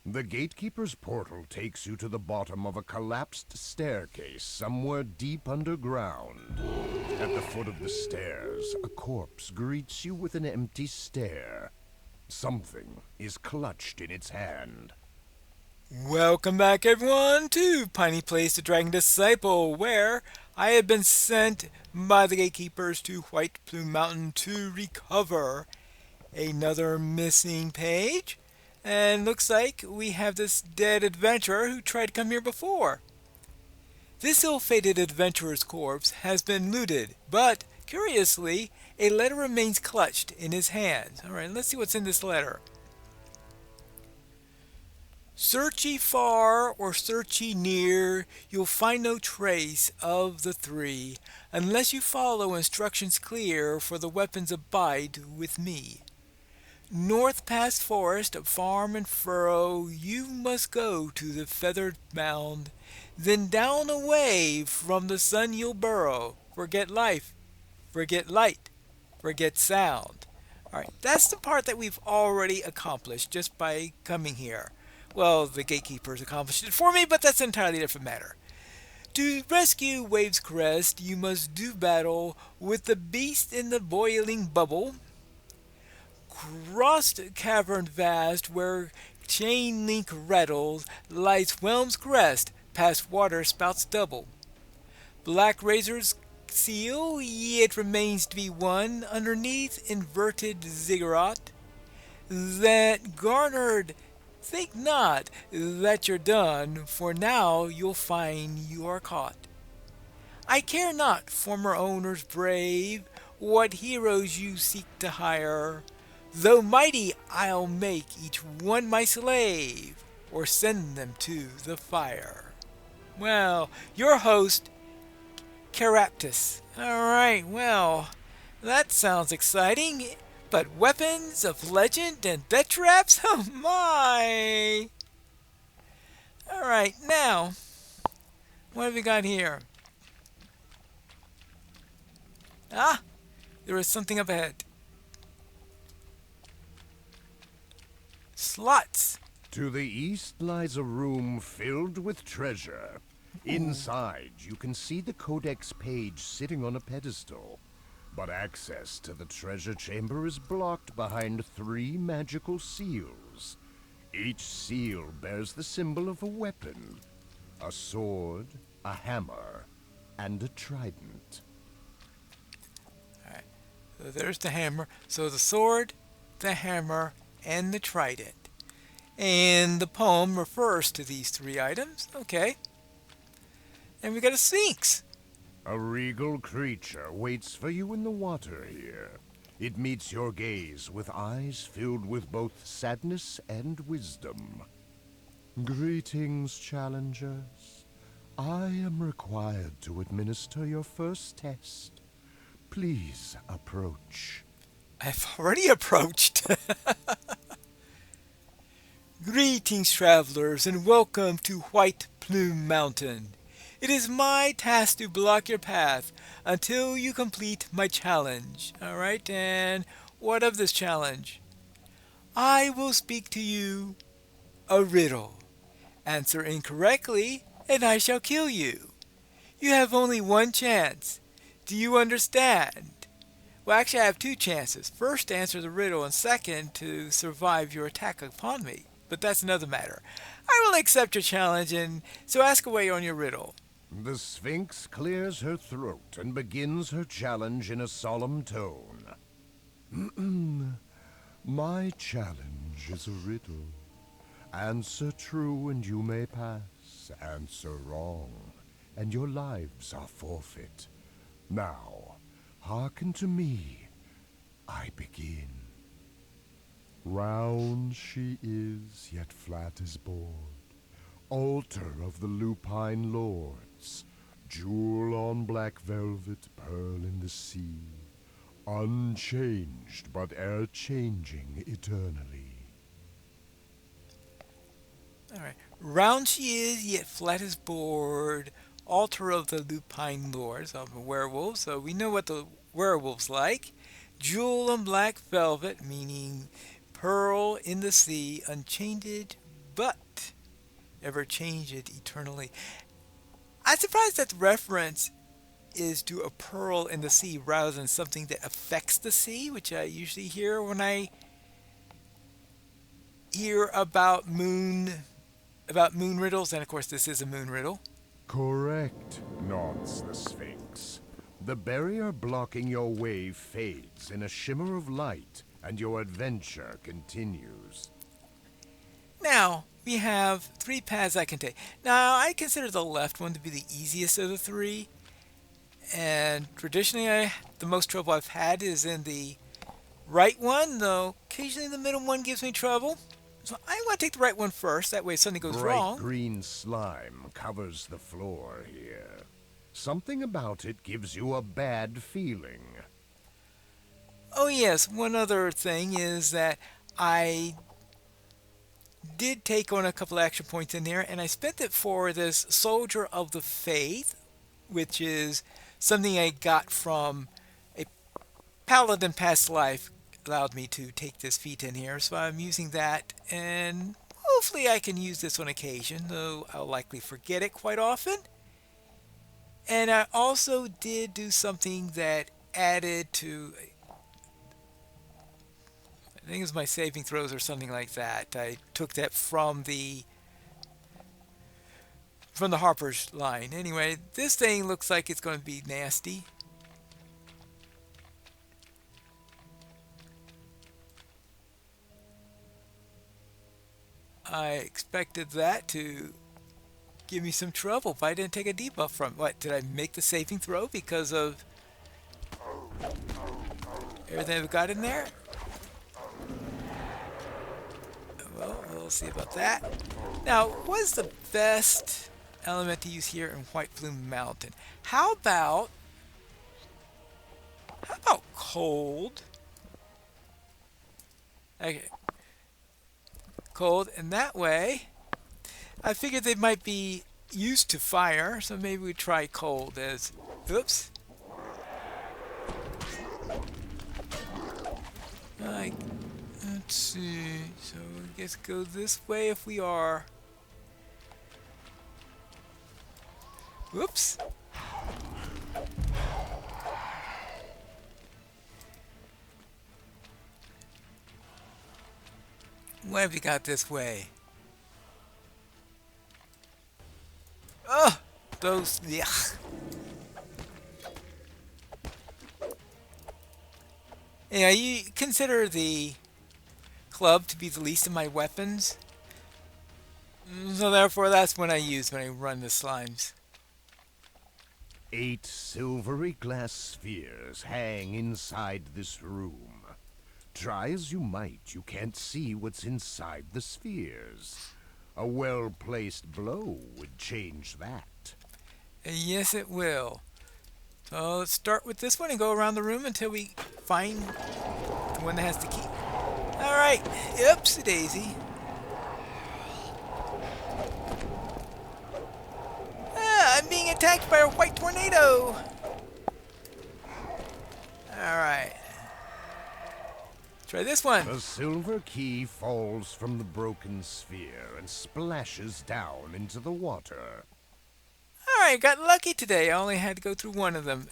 The gatekeeper's portal takes you to the bottom of a collapsed staircase somewhere deep underground. At the foot of the stairs, a corpse greets you with an empty stare. Something is clutched in its hand. Welcome back, everyone, to Piney Plays the Dragon Disciple, where I have been sent by the gatekeepers to White Plume Mountain to recover another missing page. And looks like we have this dead adventurer who tried to come here before. This ill-fated adventurer's corpse has been looted, but curiously, a letter remains clutched in his hands. Alright, let's see what's in this letter. Search ye far or search ye near, you'll find no trace of the three, unless you follow instructions clear, for the weapons abide with me. North past forest, farm and furrow, you must go to the feathered mound, then down away from the sun you'll burrow. Forget life, forget light, forget sound. Alright, that's the part that we've already accomplished just by coming here. Well, the gatekeepers accomplished it for me, but that's an entirely different matter. To rescue Wave's Crest, you must do battle with the beast in the boiling bubble. Cross cavern vast, where chain link rattles, lies Whelm's Crest, past water spouts double. Black Razor's seal, yet remains to be won, underneath inverted ziggurat, that garnered. Think not that you're done, for now you'll find you are caught. I care not, former owners brave, what heroes you seek to hire. Though mighty, I'll make each one my slave, or send them to the fire. Well, your host, Caraptus. Alright, well, that sounds exciting. But weapons of legend and death traps? Oh my! Alright, now, what have we got here? Ah, there is something up ahead. Slots. To the east lies a room filled with treasure. Inside, you can see the codex page sitting on a pedestal. But access to the treasure chamber is blocked behind 3 magical seals. Each seal bears the symbol of a weapon: a sword, a hammer, and a trident. Alright, so there's the hammer. So the sword, the hammer, and the trident. And the poem refers to these 3 items. Okay. And we got a sphinx. A regal creature waits for you in the water here. It meets your gaze with eyes filled with both sadness and wisdom. Greetings, challengers. I am required to administer your first test. Please approach. I've already approached. Greetings, travelers, and welcome to White Plume Mountain. It is my task to block your path until you complete my challenge. Alright, and what of this challenge? I will speak to you a riddle. Answer incorrectly, and I shall kill you. You have only one chance. Do you understand? Well, actually, I have 2 chances. First, to answer the riddle, and second, to survive your attack upon me. But that's another matter. I will accept your challenge, and so ask away on your riddle. The Sphinx clears her throat and begins her challenge in a solemn tone. My challenge is a riddle. Answer true and you may pass. Answer wrong, and your lives are forfeit. Now, hearken to me. I begin. Round she is, yet flat as board. Altar of the lupine lords, jewel on black velvet, pearl in the sea, unchanged but e'er-changing eternally. Alright. Round she is, yet flat as board, altar of the lupine lords, of a werewolf, so we know what the werewolf's like. Jewel on black velvet, meaning pearl in the sea, unchained but ever change it eternally. I'm surprised that the reference is to a pearl in the sea rather than something that affects the sea, which I usually hear when I hear about moon riddles, and of course this is a moon riddle. Correct, nods the Sphinx. The barrier blocking your way fades in a shimmer of light, and your adventure continues. Now, we have 3 paths I can take. Now, I consider the left one to be the easiest of the 3, and traditionally the most trouble I've had is in the right one, though occasionally the middle one gives me trouble. So I want to take the right one first, that way if something goes Bright wrong. green slime covers the floor here. Something about it gives you a bad feeling. Oh yes, one other thing is that I did take on a couple action points in there, and I spent it for this Soldier of the Faith, which is something I got from a paladin past life. Allowed me to take this feat in here, so I'm using that, and hopefully I can use this on occasion, though I'll likely forget it quite often. And I also did do something that added to, I think it was my saving throws or something like that. I took that from the Harper's line. Anyway, this thing looks like it's going to be nasty. I expected that to give me some trouble if I didn't take a debuff from it. What, did I make the saving throw because of everything I've got in there? Well, we'll see about that. Now, what is the best element to use here in White Plume Mountain? How about cold? Okay. Cold, and that way I figured they might be used to fire, so maybe we try cold as, oops. Like, let's see, so I guess go this way if we are. Whoops. What have you got this way? Oh, those, yeah. Yeah, you consider the club to be the least of my weapons. So therefore, that's what I use when I run the slimes. 8 silvery glass spheres hang inside this room. Try as you might, you can't see what's inside the spheres. A well-placed blow would change that. Yes, it will. So let's start with this one and go around the room until we find the one that has the key. Alright, oopsie daisy. Ah, I'm being attacked by a white tornado. Alright. Try this one. The silver key falls from the broken sphere and splashes down into the water. Alright, got lucky today. I only had to go through one of them.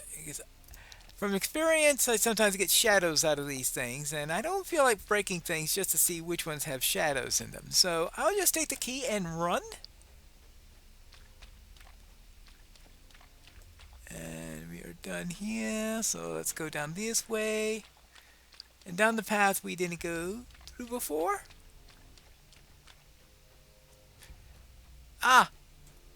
From experience, I sometimes get shadows out of these things, and I don't feel like breaking things just to see which ones have shadows in them. So I'll just take the key and run. And we are done here, so let's go down this way. And down the path we didn't go through before. Ah!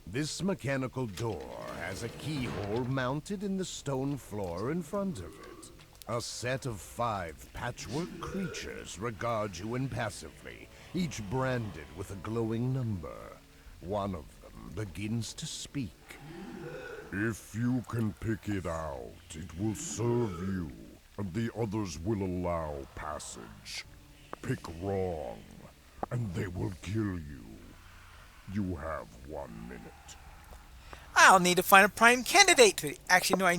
This mechanical door has a keyhole mounted in the stone floor in front of it. A set of 5 patchwork creatures regard you impassively, each branded with a glowing number. One of them begins to speak. If you can pick it out, it will serve you, and the others will allow passage. Pick wrong, and they will kill you. You have 1 minute. I'll need to find a prime candidate. Actually, no, I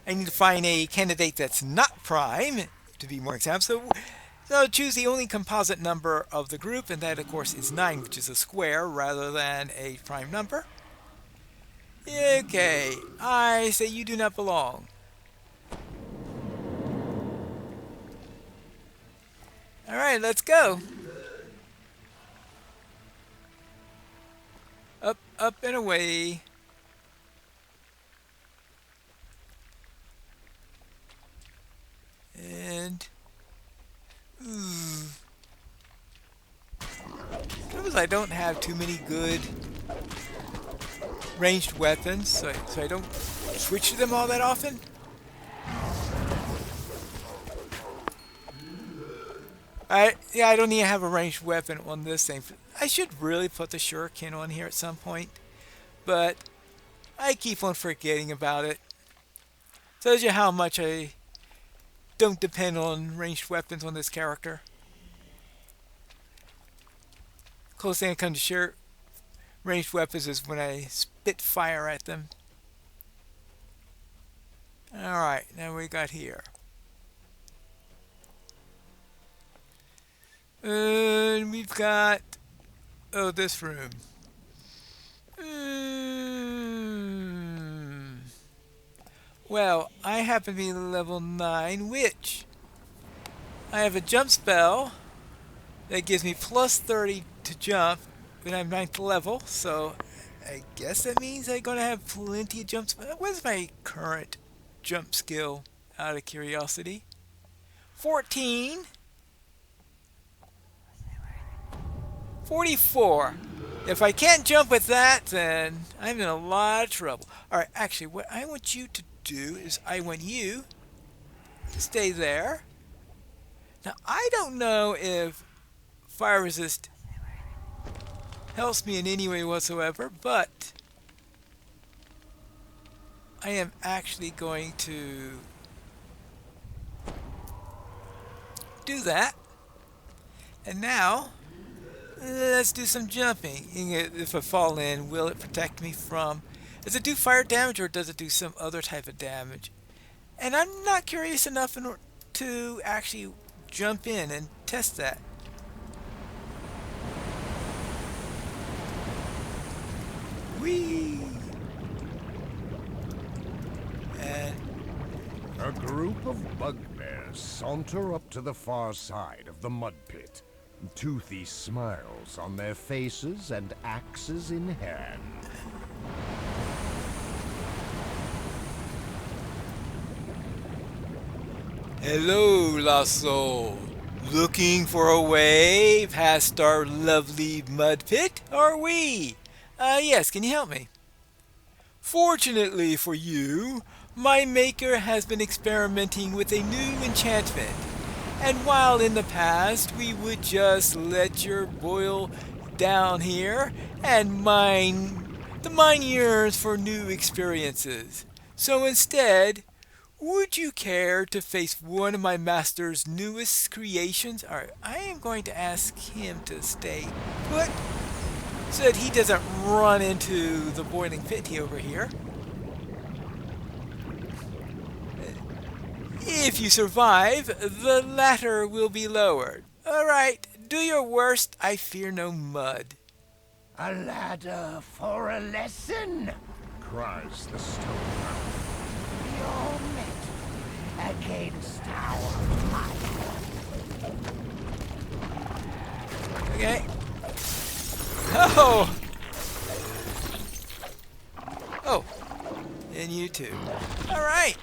need to find a candidate that's not prime, to be more exact. So So choose the only composite number of the group, and that of course is 9, which is a square rather than a prime number. Okay, I say you do not belong. Alright, let's go. Up, up, and away. And... ooh. Trouble is I don't have too many good ranged weapons, so I don't switch to them all that often. I don't even have a ranged weapon on this thing. I should really put the shuriken on here at some point, but I keep on forgetting about it. Tells you how much I don't depend on ranged weapons on this character. Closest thing I come to ranged weapons is when I spit fire at them. Alright, now we got here. And we've got... oh, this room. Well, I happen to be level 9, which... I have a jump spell that gives me plus 30 to jump when I'm 9th level, so I guess that means I'm going to have plenty of jump spell. What's my current jump skill, out of curiosity? 14. 44. If I can't jump with that, then I'm in a lot of trouble. Alright, actually, what I want you to do is I want you to stay there. Now, I don't know if fire resist helps me in any way whatsoever, but I am actually going to do that. And now, let's do some jumping. If I fall in, will it protect me from... does it do fire damage or does it do some other type of damage? And I'm not curious enough to actually jump in and test that. Whee! And... a group of bugbears saunter up to the far side of the mud pit. Toothy smiles on their faces and axes in hand. hello, Lasso. Looking for a way past our lovely mud pit, are we? Yes, can you help me? Fortunately for you, my maker has been experimenting with a new enchantment. And while in the past we would just let your boil down here, and the mine yearns for new experiences. So instead, would you care to face one of my master's newest creations? Alright, I am going to ask him to stay put so that he doesn't run into the boiling pit over here. If you survive, the ladder will be lowered. Alright, do your worst, I fear no mud. A ladder for a lesson, cries the stoneman. You're met against our might. Okay. Oh! Oh. And you too. Alright.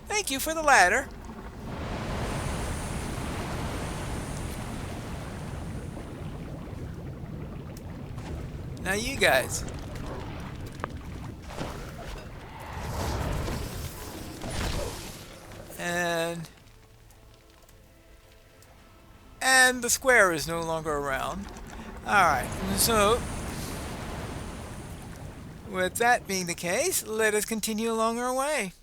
Thank you for the ladder. Now you guys. And the square is no longer around. Alright, so with that being the case, let us continue along our way.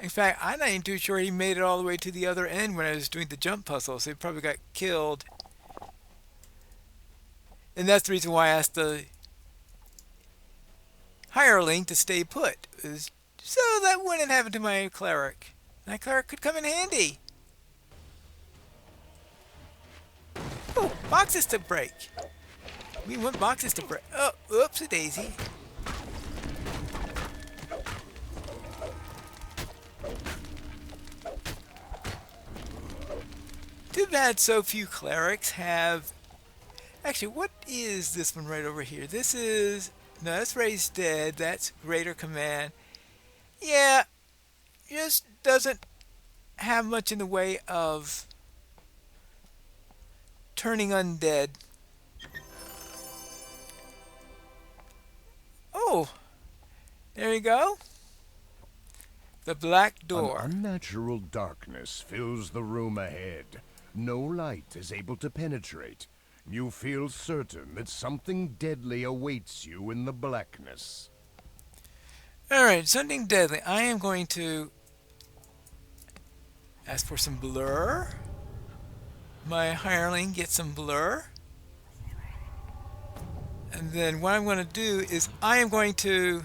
In fact, I'm not even too sure he made it all the way to the other end when I was doing the jump puzzle, so he probably got killed. And that's the reason why I asked the hireling to stay put, is So that wouldn't happen to my cleric. My cleric could come in handy. Oh, boxes to break. We want boxes to break. Oh, oopsie daisy. Too bad so few clerics have... Actually, what is this one right over here? This is... No, that's Raised Dead. That's Greater Command. Yeah, just doesn't have much in the way of turning undead. Oh, there you go. The black door. An unnatural darkness fills the room ahead. No light is able to penetrate. You feel certain that something deadly awaits you in the blackness. Alright, something deadly. I am going to ask for some blur. My hireling gets some blur. And then what I'm going to do is I am going to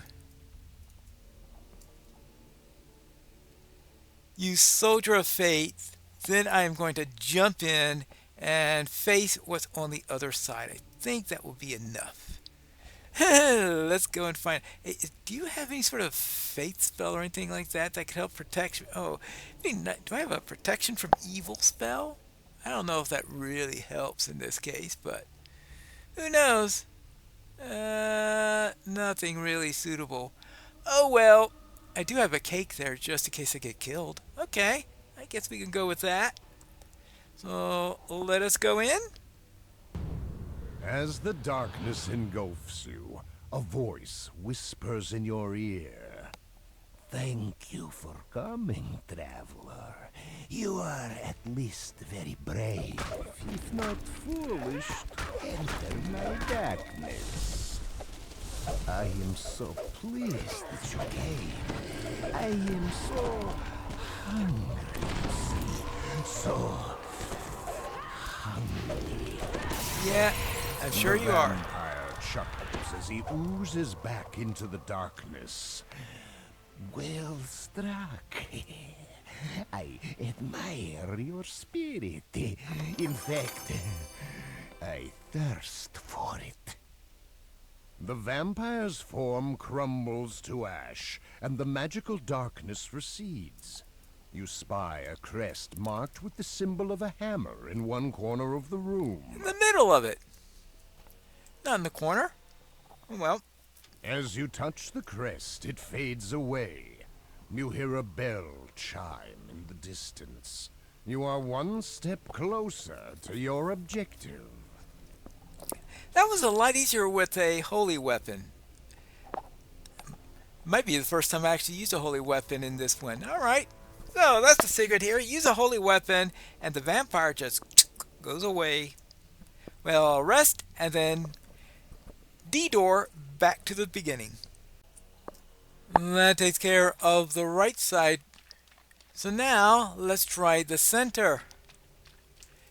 use Soldier of Faith. Then I am going to jump in and face what's on the other side. I think that will be enough. Let's go and find... Hey, do you have any sort of faith spell or anything like that that could help protect... Oh, do I have a protection from evil spell? I don't know if that really helps in this case, but who knows? Nothing really suitable. Oh well, I do have a cake there just in case I get killed. Okay, I guess we can go with that. So let us go in. As the darkness engulfs you, a voice whispers in your ear. Thank you for coming, traveler. You are at least very brave, if not foolish, to enter my darkness. I am so pleased that you came. I am so hungry. So hungry. Yeah, I'm sure you are. The vampire chuckles as he oozes back into the darkness. Well struck. I admire your spirit. In fact, I thirst for it. The vampire's form crumbles to ash, and the magical darkness recedes. You spy a crest marked with the symbol of a hammer in one corner of the room. In the middle of it. Not in the corner. Well. As you touch the crest, it fades away. You hear a bell chime in the distance. You are one step closer to your objective. That was a lot easier with a holy weapon. Might be the first time I actually used a holy weapon in this one. Alright. So that's the secret here. Use a holy weapon and the vampire just goes away. Well, I'll rest and then D-door back to the beginning. That takes care of the right side. So now let's try the center.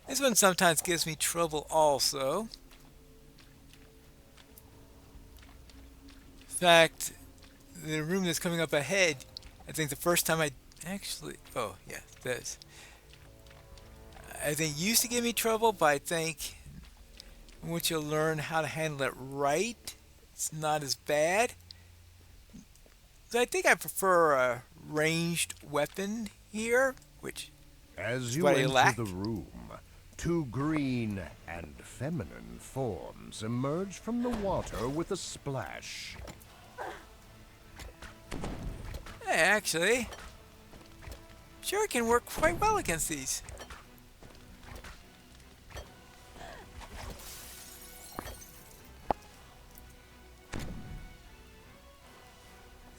This one sometimes gives me trouble also. In fact, the room that's coming up ahead, I think the first time I actually... Oh, yeah, this. I think used to give me trouble, but I think once you learn how to handle it right, it's not as bad. So I think I prefer a ranged weapon here, which as is you what I enter lack. the room, two green and feminine forms emerge from the water with a splash. Hey, actually, sure it can work quite well against these.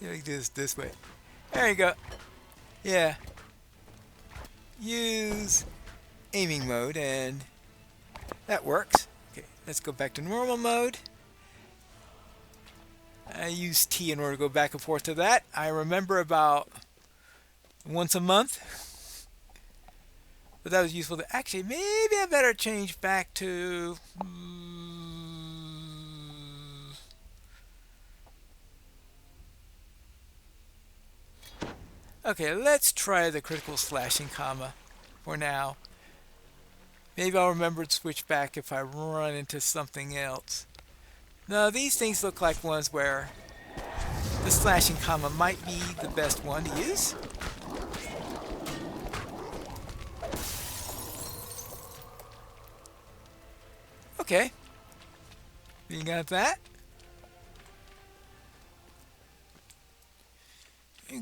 Yeah, we can do this way. There you go. Yeah. Use aiming mode and that works. Okay, let's go back to normal mode. I use T in order to go back and forth to that. I remember about once a month. But that was useful to... Actually, maybe I better change back to... Okay, let's try the critical slashing comma for now. Maybe I'll remember to switch back if I run into something else. No, these things look like ones where the slashing comma might be the best one to use. Okay. You got that?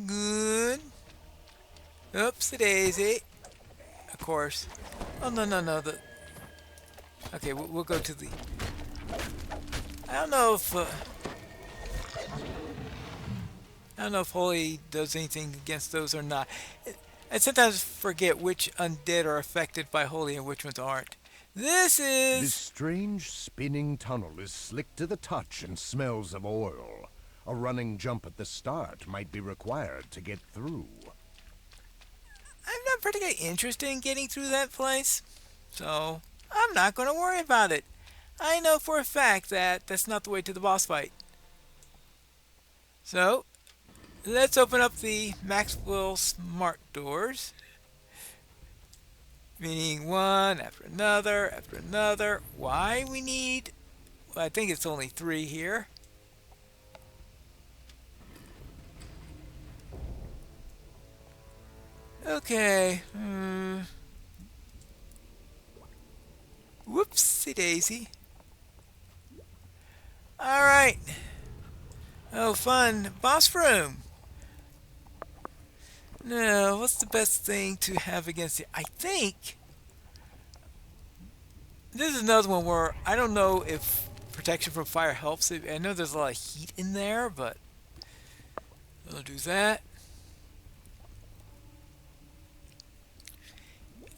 Good. Oopsie daisy. Of course. Oh, no, no, no. Okay, we'll go to the... I don't know if... I don't know if Holy does anything against those or not. I sometimes forget which undead are affected by Holy and which ones aren't. This strange spinning tunnel is slick to the touch and smells of oil. A running jump at the start might be required to get through. I'm not particularly interested in getting through that place, so I'm not going to worry about it. I know for a fact that that's not the way to the boss fight. So, let's open up the Maxwell Smart Doors. Meaning one after another after another. Why we need... Well, I think it's only 3 here. Okay. Whoopsie daisy. Alright. Oh, fun. Boss room. Now, what's the best thing to have against it? I think this is another one where I don't know if protection from fire helps. I know there's a lot of heat in there, but I'll do that.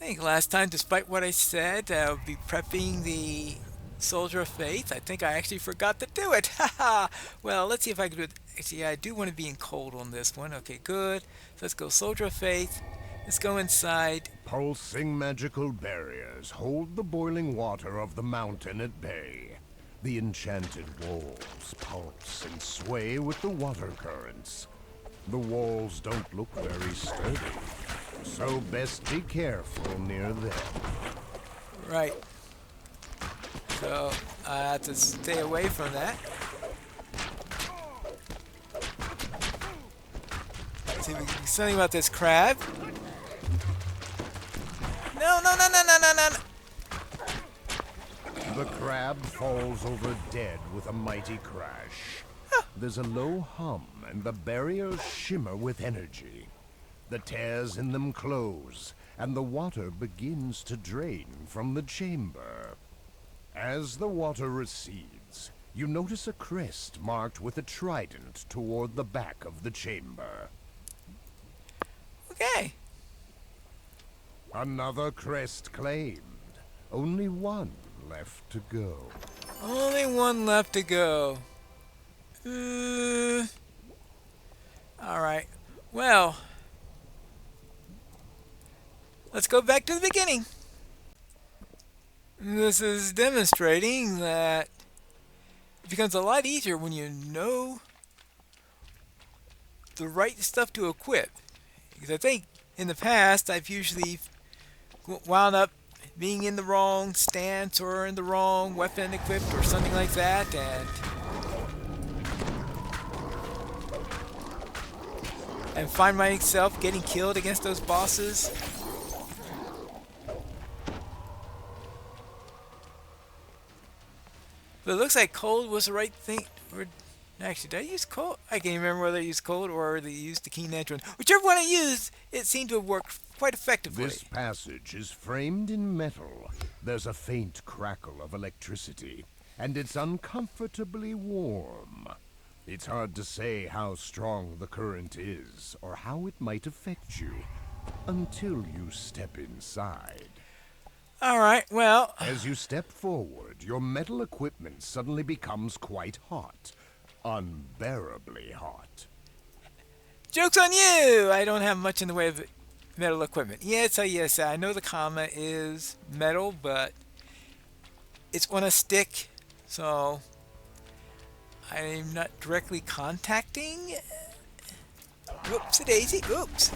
I think last time, despite what I said, I would be prepping the Soldier of Faith. I think I actually forgot to do it. Haha. Well, let's see if I can do it. Actually, I do want to be in cold on this one. Okay, good. So let's go Soldier of Faith. Let's go inside. Pulsing magical barriers hold the boiling water of the mountain at bay. The enchanted walls pulse and sway with the water currents. The walls don't look very sturdy, so best be careful near them. Right. So I have to stay away from that. Let's see if we can do something about this crab. No, no, no, no, no, no, no. The crab falls over dead with a mighty crash. There's a low hum, and the barriers shimmer with energy. The tears in them close, and the water begins to drain from the chamber. As the water recedes, you notice a crest marked with a trident toward the back of the chamber. Okay. Another crest claimed. Only one left to go. Only one left to go. Alright. Well, let's go back to the beginning. This is demonstrating that it becomes a lot easier when you know the right stuff to equip. Because I think in the past I've usually wound up being in the wrong stance or in the wrong weapon equipped or something like that, and find myself getting killed against those bosses. But it looks like cold was the right thing. Or, actually, did I use cold? I can't remember whether I used cold or they used the keen edge one. Whichever one I used, it seemed to have worked quite effectively. This passage is framed in metal. There's a faint crackle of electricity, and it's uncomfortably warm. It's hard to say how strong the current is, or how it might affect you, until you step inside. Alright, well... As you step forward, your metal equipment suddenly becomes quite hot. Unbearably hot. Joke's on you! I don't have much in the way of metal equipment. Yes, I know the comma is metal, but it's on a stick, so I'm not directly contacting Whoops, daisy. Oops.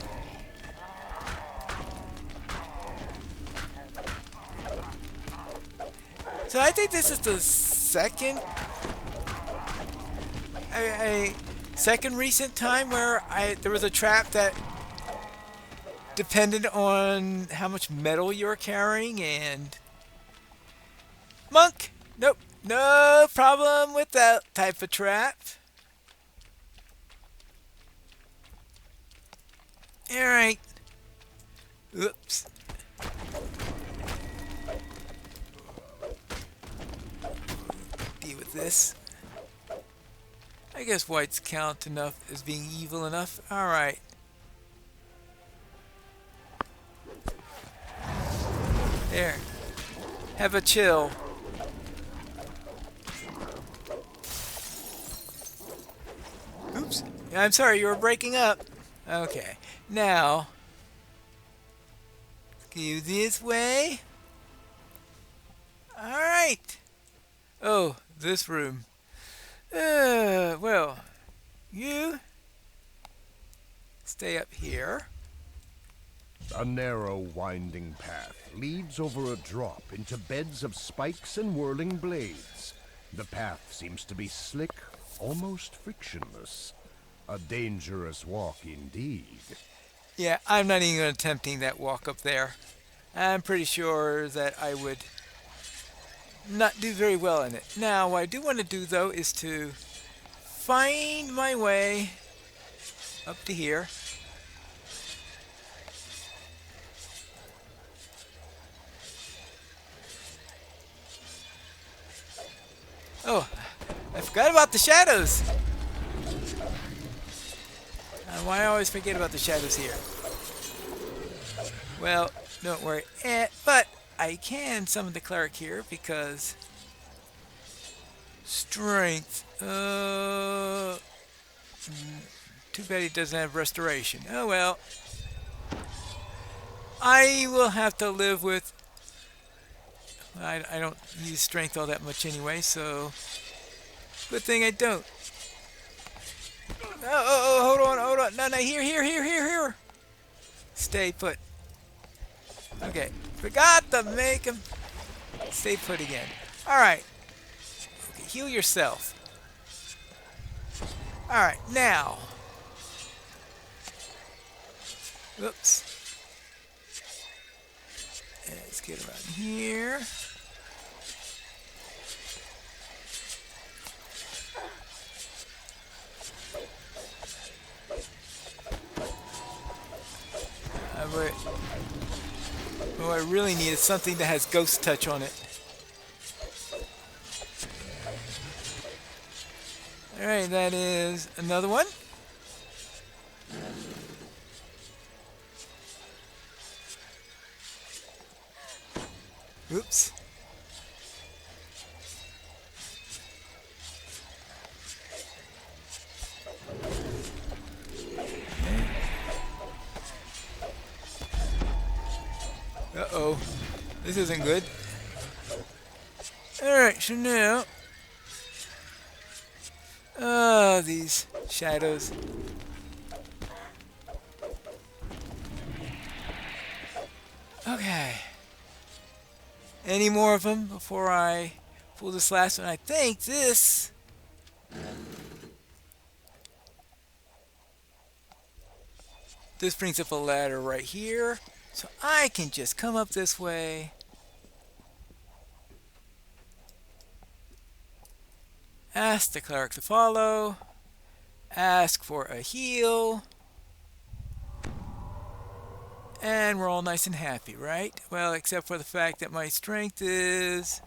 So I think this is the second recent time where there was a trap that depended on how much metal you're carrying. And monk, nope, no problem with that type of trap. All right. Oops. Deal with this. I guess whites count enough as being evil enough. All right. There. Have a chill. Oops. I'm sorry, you were breaking up. Okay. Now, go this way. All right. Oh, this room. Well, you stay up here. A narrow, winding path leads over a drop into beds of spikes and whirling blades. The path seems to be slick, almost frictionless. A dangerous walk indeed. Yeah, I'm not even attempting that walk up there. I'm pretty sure that I would not do very well in it. Now, what I do want to do, though, is to find my way up to here. Oh, I forgot about the shadows. Why I always forget about the shadows here. Well, don't worry. But I can summon the cleric here because strength. Too bad he doesn't have restoration. Oh well. I will have to live with. I don't use strength all that much anyway, so good thing I don't. Oh, hold on. No, here. Stay put. Okay, forgot to make him stay put again. All right. Okay, heal yourself. All right, now. Oops. Let's get around here. What I really need is something that has ghost touch on it. Alright, that is another one. Oops. Uh-oh. This isn't good. Alright, so now... Oh, these shadows. Okay. Any more of them before I pull this last one? I think this... This brings up a ladder right here. So I can just come up this way. Ask the cleric to follow. Ask for a heal. And we're all nice and happy, right? Well, except for the fact that my strength is...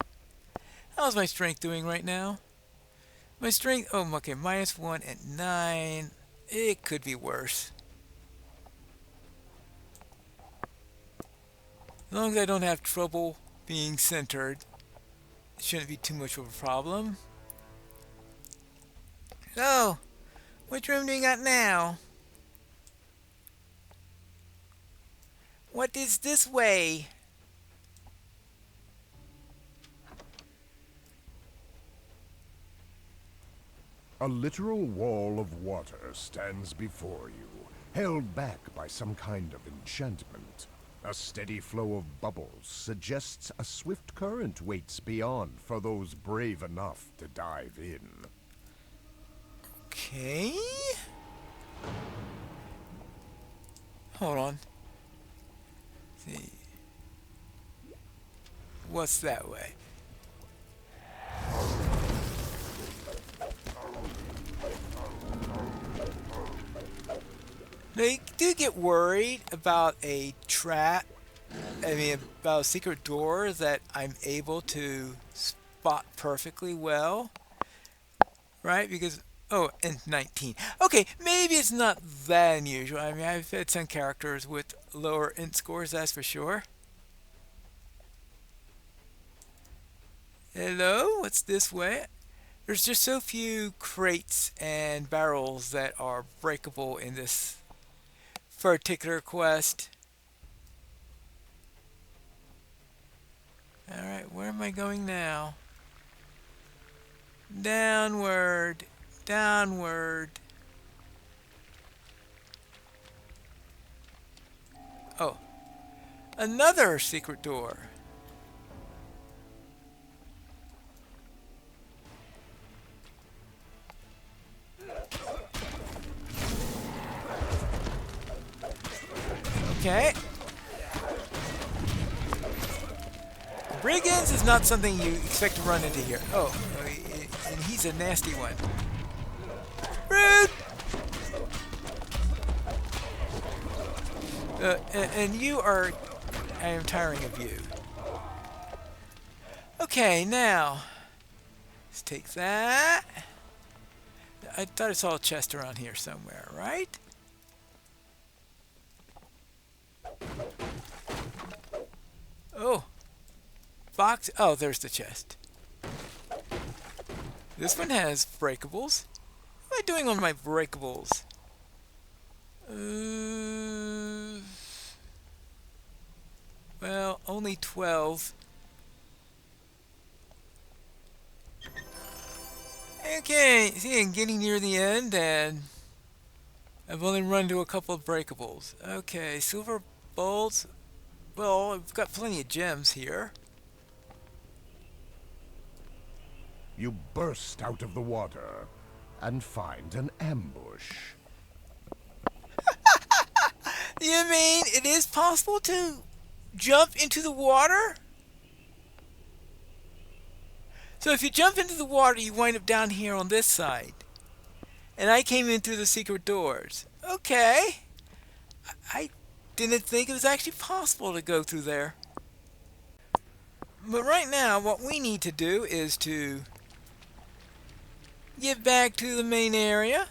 How's my strength doing right now? My strength... Oh, okay, -1 at 9. It could be worse. As long as I don't have trouble being centered, it shouldn't be too much of a problem. So, which room do you got now? What is this way? A literal wall of water stands before you, held back by some kind of enchantment. A steady flow of bubbles suggests a swift current waits beyond for those brave enough to dive in. Okay. Hold on. Let's see. What's that way? They do get worried about a trap. About a secret door that I'm able to spot perfectly well. Right? Because, oh, and 19. Okay, maybe it's not that unusual. I mean, I've had some characters with lower int scores, that's for sure. Hello? What's this way? There's just so few crates and barrels that are breakable in this particular quest. Alright, where am I going now? Downward. Downward. Oh. Another secret door. Okay. Brigands is not something you expect to run into here. Oh, and he's a nasty one. Rude! And you are... I am tiring of you. Okay, now... Let's take that. I thought I saw a chest around here somewhere, right? Oh. Box. Oh, there's the chest. This one has breakables. What am I doing on my breakables? Well, only 12. Okay, see, I'm getting near the end, and I've only run into a couple of breakables. Okay, silver bolts. Well, I've got plenty of gems here. You burst out of the water and find an ambush. You mean it is possible to jump into the water? So if you jump into the water, you wind up down here on this side. And I came in through the secret doors. Okay. I didn't think it was actually possible to go through there. But right now, what we need to do is to get back to the main area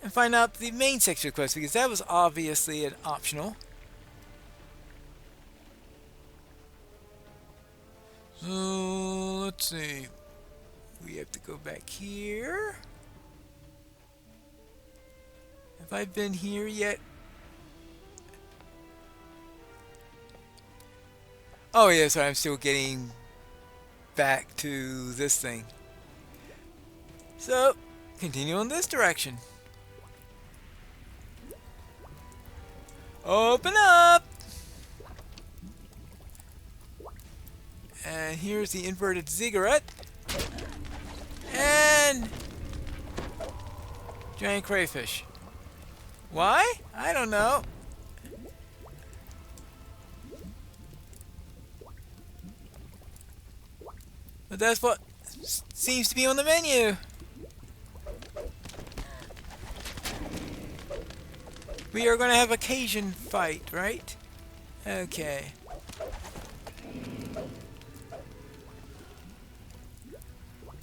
and find out the main section of the quest, because that was obviously an optional. So let's see. We have to go back here. Have I been here yet? Oh yes, I'm still getting back to this thing. So, continue in this direction. Open up! And here's the inverted ziggurat. And giant crayfish. Why? I don't know. But that's what seems to be on the menu. We are going to have a Cajun fight, right? Okay.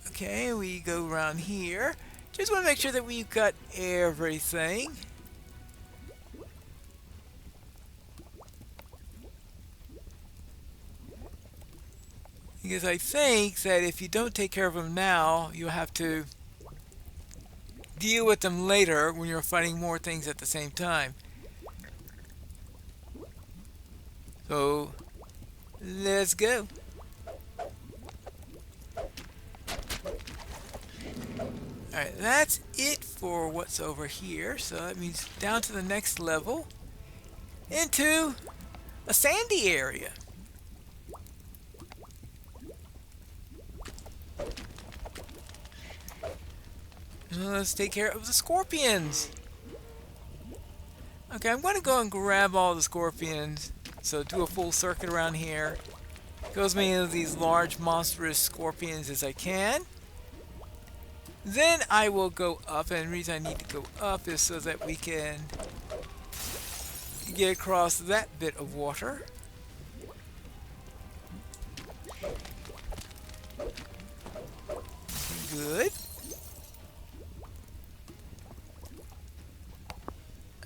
Okay, we go around here. Just want to make sure that we've got everything. Because I think that if you don't take care of them now, you'll have to deal with them later when you're fighting more things at the same time. So, let's go. Alright, that's it for what's over here. So that means down to the next level into a sandy area. Let's take care of the scorpions. Okay, I'm going to go and grab all the scorpions. So do a full circuit around here. Go as many of these large monstrous scorpions as I can. Then I will go up, and the reason I need to go up is so that we can get across that bit of water. Good.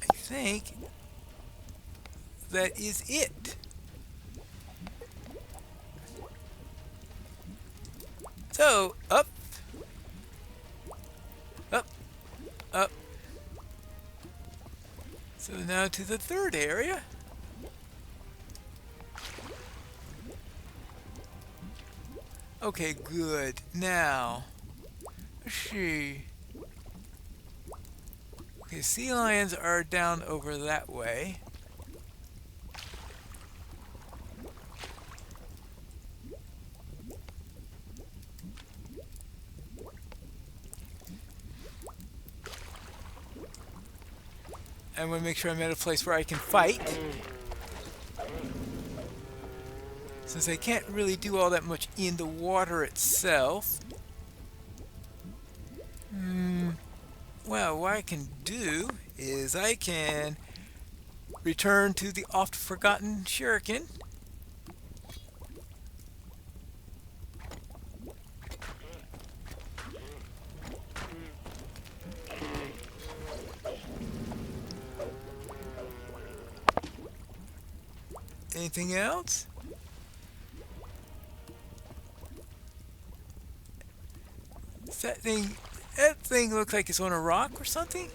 I think that is it. So, up, up, up. So now to the third area. Okay, good. Now, let's see. Okay, sea lions are down over that way. I want to make sure I'm at a place where I can fight. Since I can't really do all that much in the water itself. Well, what I can do is I can return to the oft-forgotten shuriken. Anything else? That thing looks like it's on a rock or something?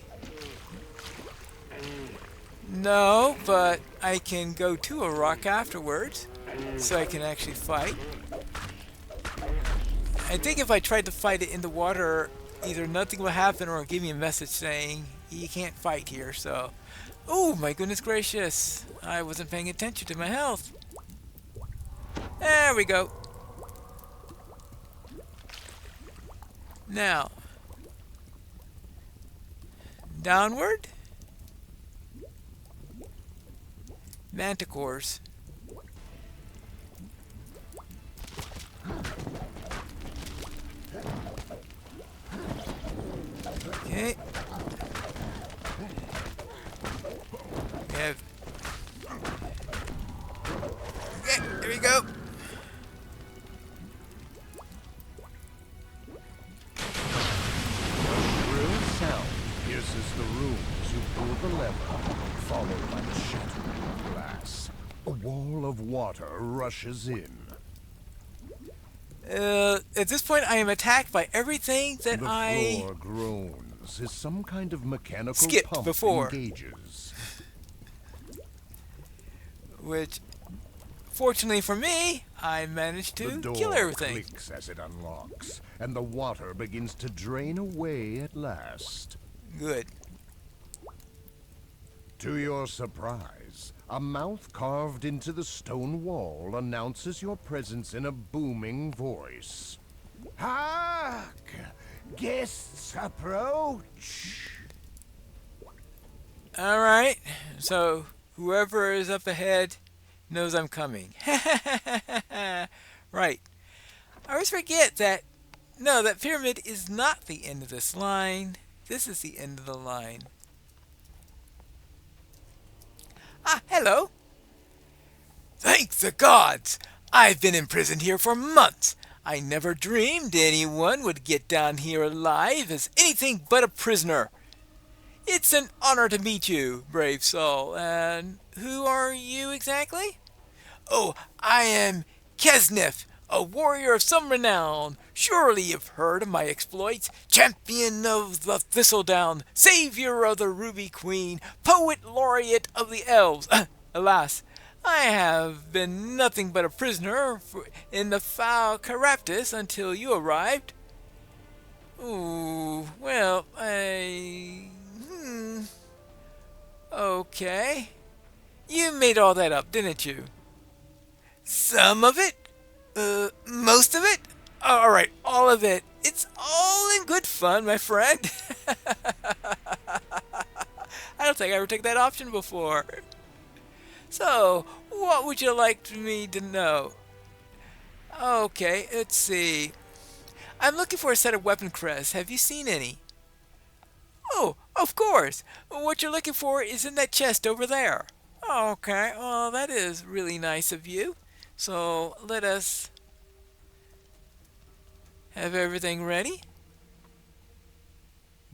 No, but I can go to a rock afterwards, so I can actually fight. I think if I tried to fight it in the water, either nothing will happen or give me a message saying, you can't fight here, so... Oh, my goodness gracious. I wasn't paying attention to my health. There we go. Now, downward. Manticores. Okay. We have... Okay, there we go. Pierces the room as you pull the lever, followed by the shattering of glass. A wall of water rushes in. At this point, I am attacked by everything that The floor groans as some kind of mechanical skipped pump before. engages. Which, fortunately for me, I managed The to door kill everything. clicks as it unlocks, and the water begins to drain away at last. Good. To your surprise, a mouth carved into the stone wall announces your presence in a booming voice. Hark! Guests approach! Alright, so whoever is up ahead knows I'm coming. Right. I always forget that, no, that pyramid is not the end of this line. This is the end of the line. Ah, hello. Thank the gods! I've been imprisoned here for months. I never dreamed anyone would get down here alive as anything but a prisoner. It's an honor to meet you, brave soul. And who are you exactly? Oh, I am Kesnif, a warrior of some renown. Surely you've heard of my exploits. Champion of the Thistledown, savior of the Ruby Queen, poet laureate of the elves. Alas, I have been nothing but a prisoner in the foul Caraptus until you arrived. Ooh, well, okay. You made all that up, didn't you? Some of it? Most of it? Alright, all of it. It's all in good fun, my friend. I don't think I ever took that option before. So, what would you like me to know? Okay, let's see. I'm looking for a set of weapon crests. Have you seen any? Oh, of course. What you're looking for is in that chest over there. Okay, well, that is really nice of you. So, let us have everything ready.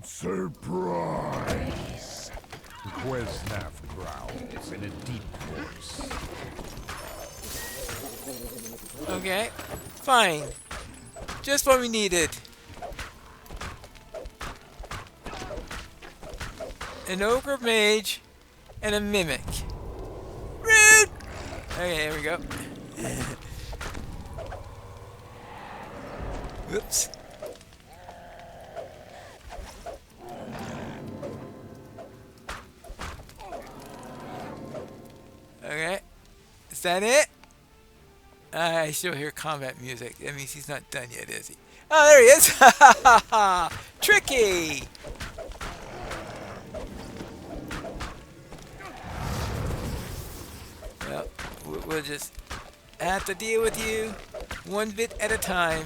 Surprise! Quesnaf growls in a deep voice. Okay, fine. Just what we needed. An ogre mage and a mimic. Rude! Okay, here we go. Oops. Okay. Is that it? I still hear combat music. That means he's not done yet, is he? Oh, there he is! Ha ha ha ha! Tricky! Well, we'll just have to deal with you one bit at a time.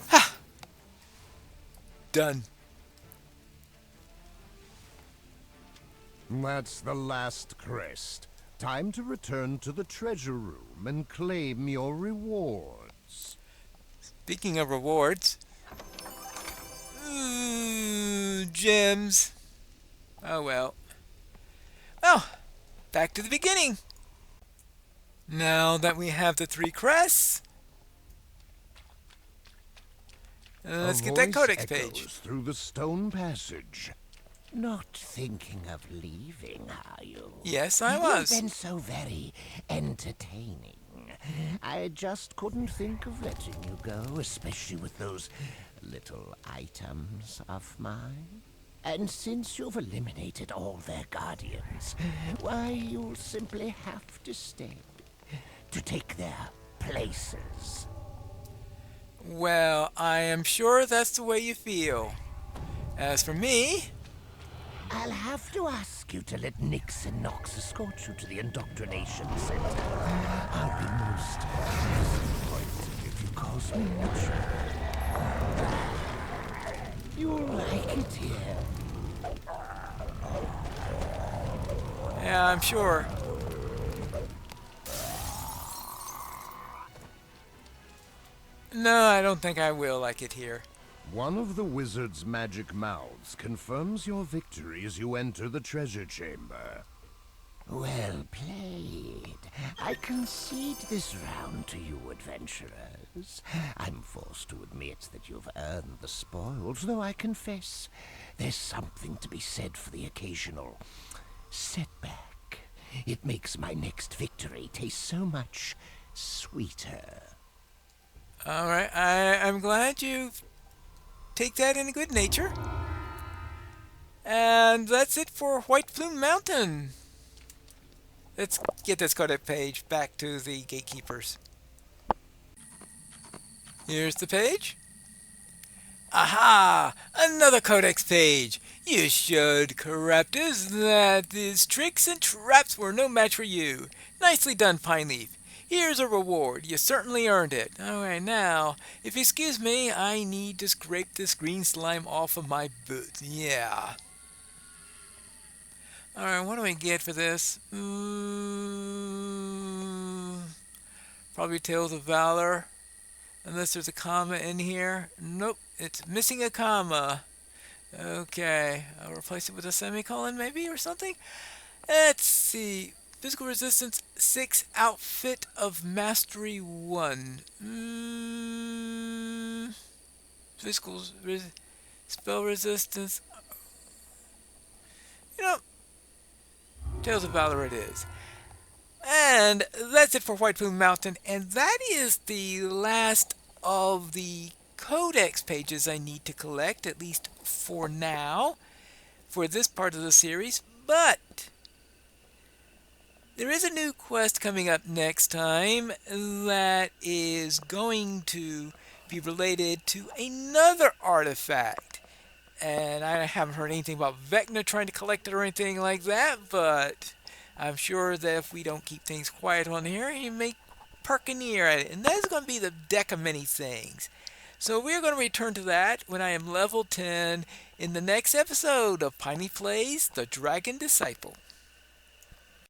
Ha! Done. That's the last crest. Time to return to the treasure room and claim your rewards. Speaking of rewards. Gems. Oh well. Well, back to the beginning. Now that we have the 3 crests, let's get that codex page. Through the stone passage. Not thinking of leaving, are you? Yes, I was. You've been so very entertaining. I just couldn't think of letting you go, especially with those little items of mine. And since you've eliminated all their guardians, why, you'll simply have to stay to take their places. Well, I am sure that's the way you feel. As for me, I'll have to ask you to let Nix and Nox escort you to the indoctrination center. I'll be most disappointed if you cause me trouble. You'll like it here. yeah, I'm sure. No, I don't think I will like it here. One of the wizard's magic mouths confirms your victory as you enter the treasure chamber. Well played. I concede this round to you, adventurers. I'm forced to admit that you've earned the spoils, though I confess there's something to be said for the occasional setback. It makes my next victory taste so much sweeter. Alright, I'm glad you take that in good nature. And that's it for White Plume Mountain. Let's get this codex page back to the gatekeepers. Here's the page. Aha! Another codex page! You showed Corruptus that his tricks and traps were no match for you. Nicely done, Pineleaf. Here's a reward. You certainly earned it. Alright, now, if you excuse me, I need to scrape this green slime off of my boots. Yeah. Alright, what do we get for this? Probably Tales of Valor. Unless there's a comma in here. Nope, it's missing a comma. Okay, I'll replace it with a semicolon maybe or something. Let's see. Physical resistance 6, outfit of mastery 1. Spell resistance. You know, Tales of Valor it is. And that's it for White Plume Mountain, and that is the last of the codex pages I need to collect, at least for now, for this part of the series. But there is a new quest coming up next time that is going to be related to another artifact. And I haven't heard anything about Vecna trying to collect it or anything like that, but I'm sure that if we don't keep things quiet on here, he may perk an ear at it. And that's going to be the deck of many things. So we're going to return to that when I am level 10 in the next episode of Piney Plays The Dragon Disciple.